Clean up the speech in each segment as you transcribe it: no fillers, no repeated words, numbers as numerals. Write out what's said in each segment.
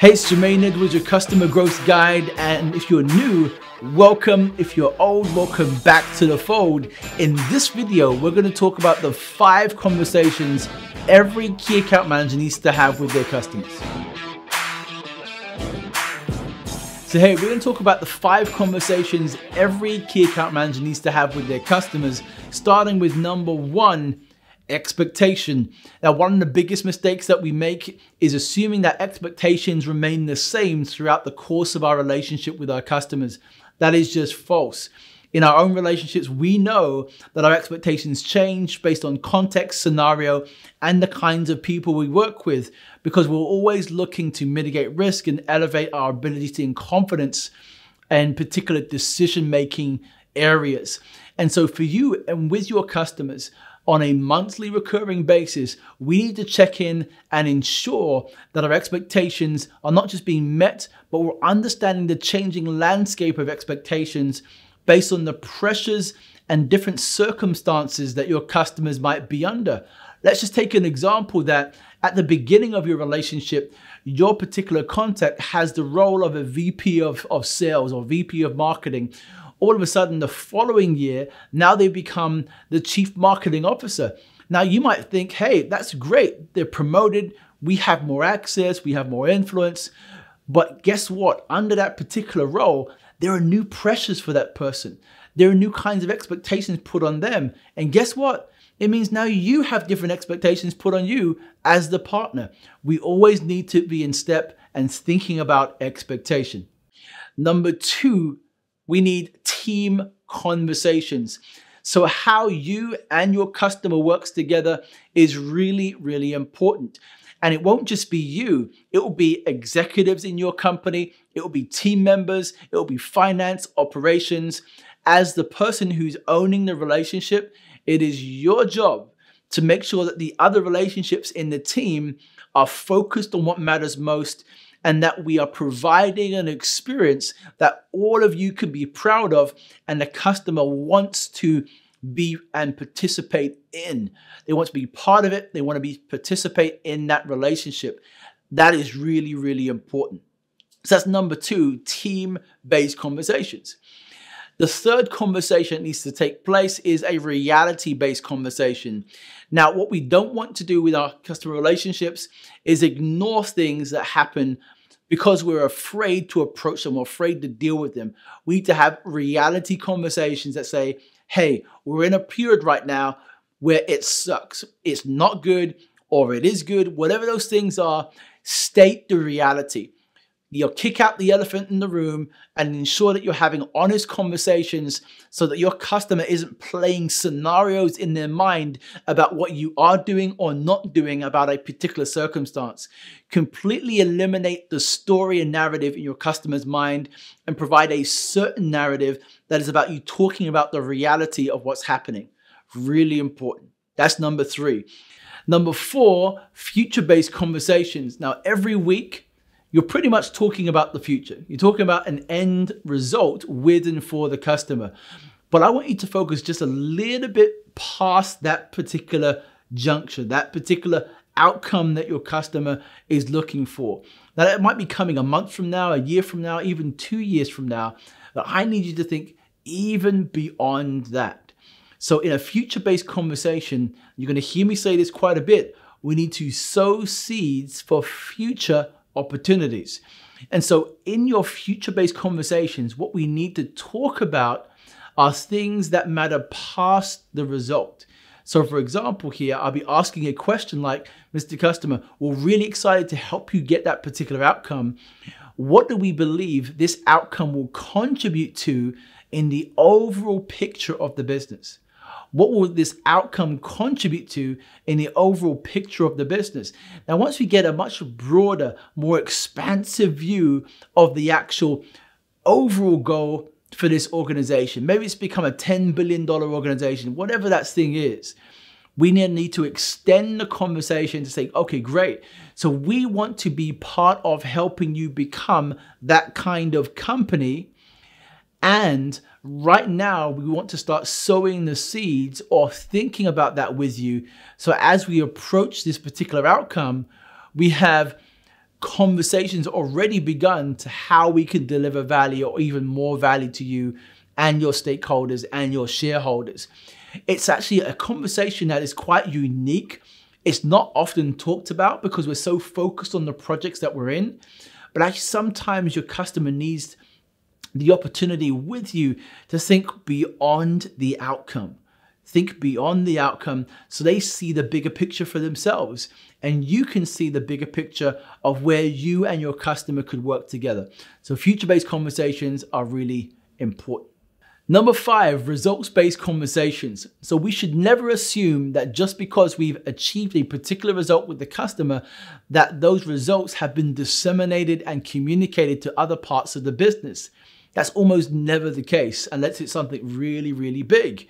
Hey, it's Jermaine Edwards, your customer growth guide, and if you're new, welcome. If you're old, welcome back to the fold. In this video, we're going to talk about the 5 conversations every key account manager needs to have with their customers. So hey, we're going to talk about the 5 conversations every key account manager needs to have with their customers, starting with number 1. Expectation. Now, one of the biggest mistakes that we make is assuming that expectations remain the same throughout the course of our relationship with our customers. That is just false. In our own relationships, we know that our expectations change based on context, scenario, and the kinds of people we work with, because we're always looking to mitigate risk and elevate our ability and confidence in particular decision-making areas. And so for you and with your customers, on a monthly recurring basis, we need to check in and ensure that our expectations are not just being met, but we're understanding the changing landscape of expectations based on the pressures and different circumstances that your customers might be under. Let's just take an example that at the beginning of your relationship, your particular contact has the role of a VP of sales or VP of marketing. All of a sudden, the following year, now they become the chief marketing officer. Now you might think, hey, that's great. They're promoted. We have more access. We have more influence. But guess what? Under that particular role, there are new pressures for that person. There are new kinds of expectations put on them. And guess what? It means now you have different expectations put on you as the partner. We always need to be in step and thinking about expectation. Number 2, we need team conversations. So how you and your customer works together is really, really important. And it won't just be you. It will be executives in your company. It will be team members. It will be finance, operations. As the person who's owning the relationship, it is your job to make sure that the other relationships in the team are focused on what matters most, and that we are providing an experience that all of you can be proud of and the customer wants to be and participate in. They want to be part of it. They want to participate in that relationship. That is really, really important. So that's number 2, team-based conversations. The third conversation that needs to take place is a reality-based conversation. Now, what we don't want to do with our customer relationships is ignore things that happen because we're afraid to approach them or afraid to deal with them. We need to have reality conversations that say, hey, we're in a period right now where it sucks. It's not good, or it is good. Whatever those things are, state the reality. You'll kick out the elephant in the room and ensure that you're having honest conversations so that your customer isn't playing scenarios in their mind about what you are doing or not doing about a particular circumstance. Completely eliminate the story and narrative in your customer's mind and provide a certain narrative that is about you talking about the reality of what's happening. Really important. That's number 3. Number 4, future-based conversations. Now, every week, you're pretty much talking about the future. You're talking about an end result with and for the customer. But I want you to focus just a little bit past that particular juncture, that particular outcome that your customer is looking for. Now, it might be coming a month from now, a year from now, even 2 years from now. But I need you to think even beyond that. So in a future-based conversation, you're going to hear me say this quite a bit. We need to sow seeds for future opportunities. And so in your future-based conversations, what we need to talk about are things that matter past the result. So for example, here, I'll be asking a question like, Mr. Customer, we're really excited to help you get that particular outcome. What do we believe this outcome will contribute to in the overall picture of the business? What will this outcome contribute to in the overall picture of the business? Now, once we get a much broader, more expansive view of the actual overall goal for this organization, maybe it's become a $10 billion organization, whatever that thing is, we need to extend the conversation to say, okay, great. So we want to be part of helping you become that kind of company. And right now, we want to start sowing the seeds or thinking about that with you. So as we approach this particular outcome, we have conversations already begun to how we can deliver value or even more value to you and your stakeholders and your shareholders. It's actually a conversation that is quite unique. It's not often talked about because we're so focused on the projects that we're in, but actually sometimes your customer needs the opportunity with you to think beyond the outcome. Think beyond the outcome so they see the bigger picture for themselves and you can see the bigger picture of where you and your customer could work together. So future-based conversations are really important. Number 5, results-based conversations. So we should never assume that just because we've achieved a particular result with the customer, that those results have been disseminated and communicated to other parts of the business. That's almost never the case unless it's something really, really big.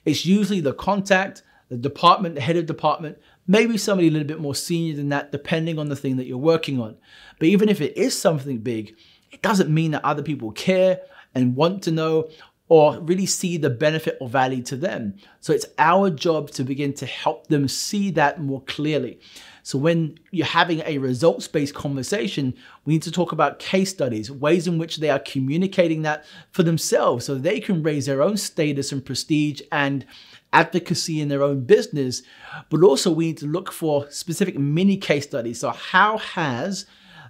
It's usually the contact, the department, the head of department, maybe somebody a little bit more senior than that, depending on the thing that you're working on. But even if it is something big, it doesn't mean that other people care and want to know or really see the benefit or value to them. So it's our job to begin to help them see that more clearly. So when you're having a results-based conversation, we need to talk about case studies, ways in which they are communicating that for themselves so they can raise their own status and prestige and advocacy in their own business. But also we need to look for specific mini case studies. So how has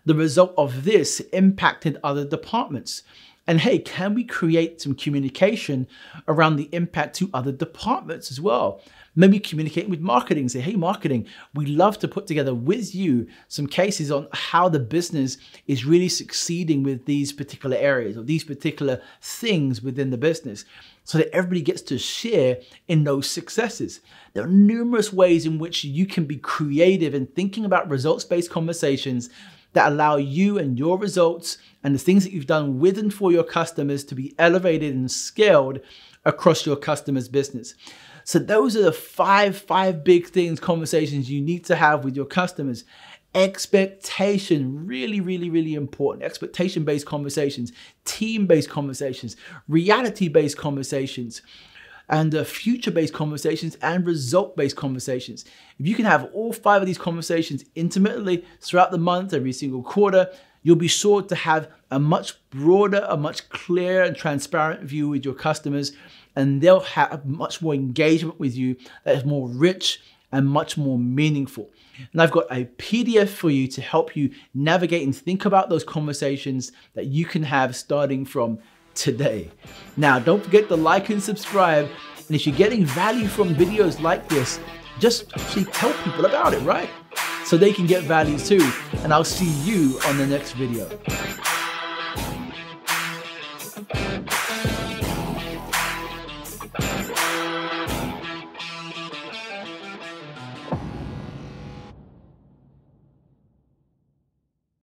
the result of this impacted other departments? And hey, can we create some communication around the impact to other departments as well? Maybe communicate with marketing, say, hey, marketing, we love to put together with you some cases on how the business is really succeeding with these particular areas or these particular things within the business so that everybody gets to share in those successes. There are numerous ways in which you can be creative in thinking about results-based conversations that allow you and your results and the things that you've done with and for your customers to be elevated and scaled across your customer's business. So those are the five big things, conversations you need to have with your customers. Expectation, really, really, really important. Expectation-based conversations, team-based conversations, reality-based conversations, and future-based conversations and result-based conversations. If you can have all 5 of these conversations intimately throughout the month, every single quarter, you'll be sure to have a much broader, a much clearer and transparent view with your customers, and they'll have much more engagement with you that is more rich and much more meaningful. And I've got a PDF for you to help you navigate and think about those conversations that you can have starting from today. Now, don't forget to like and subscribe. And if you're getting value from videos like this, just actually tell people about it, right? So they can get value too. And I'll see you on the next video.